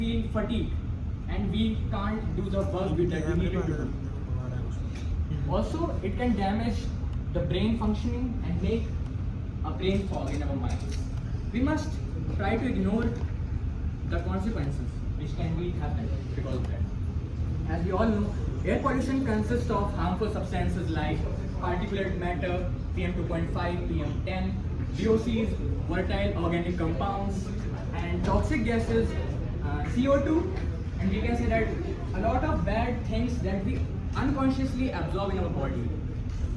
feel fatigue and we can't do the work that we need to do. Also, it can damage the brain functioning and make a brain fog in our minds. We must try to ignore the consequences which can be happen because of that. As we all know, air pollution consists of harmful substances like particulate matter, PM2.5, PM10, VOCs, volatile organic compounds, and toxic gases, CO2, and we can say that a lot of bad things that we unconsciously absorb in our body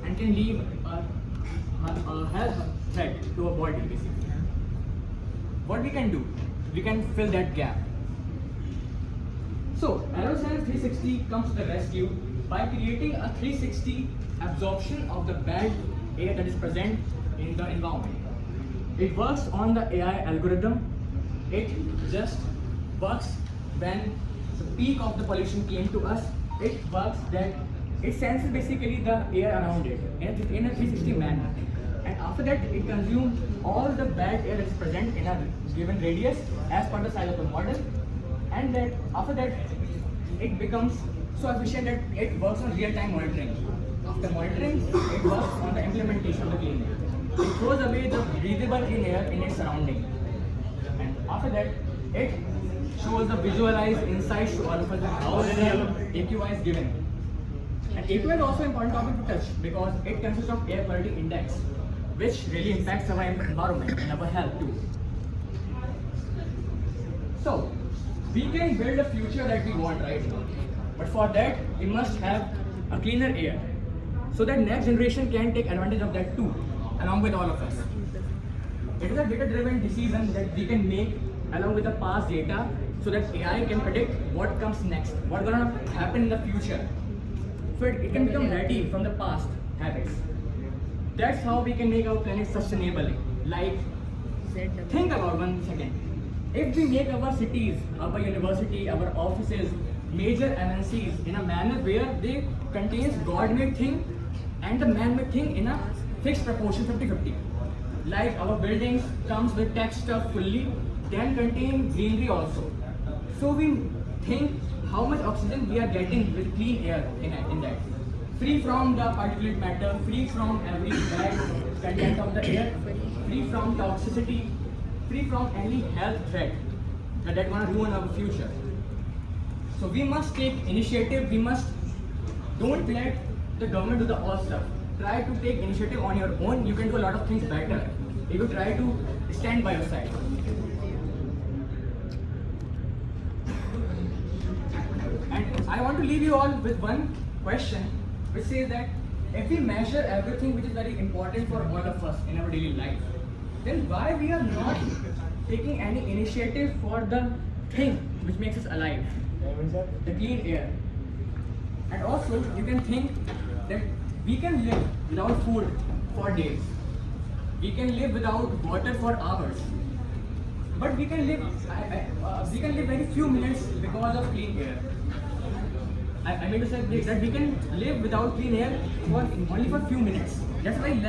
and can leave a health threat to our body basically. What we can do? We can fill that gap. So, Aerosense 360 comes to the rescue by creating a 360 absorption of the bad air that is present in the environment. It works on the AI algorithm. It just works when the peak of the pollution came to us. It works that it senses basically the air around it in a 360 manner. And after that, it consumes all the bad air that is present in a given radius as per the size of the model. And that after that, it becomes so efficient that it works on real-time monitoring. After monitoring, it works on the implementation of the clean air. It throws away the breathable clean air in its surrounding. And after that, it shows the visualized insights to all of us on how the AQI is given. And AQI is also an important topic to touch because it consists of air quality index, which really impacts our environment and our health too. So, we can build a future that we want right now. But for that, we must have a cleaner air so that next generation can take advantage of that too, along with all of us. It is a data-driven decision that we can make along with the past data so that AI can predict what comes next, what's gonna happen in the future. So it can become ready from the past habits. That's how we can make our planet sustainably. Like, think about 1 second. If we make our cities, our university, our offices, major MNCs in a manner where they contains God-made thing and the man-made thing in a fixed proportion 50-50. Like our buildings comes with tech stuff fully, then contain greenery also. So we think how much oxygen we are getting with clean air in that. Free from the particulate matter, free from every bad content of the air, free from toxicity, free from any health threat that gonna ruin our future. So we must take initiative. We must don't let the government do the all stuff. Try to take initiative on your own. You can do a lot of things better if you try to stand by your side. And I want to leave you all with one question, which says that if we measure everything which is very important for all of us in our daily life, then why we are not taking any initiative for the thing which makes us alive, the clean air. And also you can think that we can live without food for days, we can live without water for hours, but we can live very few minutes because of clean air. I mean to say that we can live without clean air for only for few minutes. That's why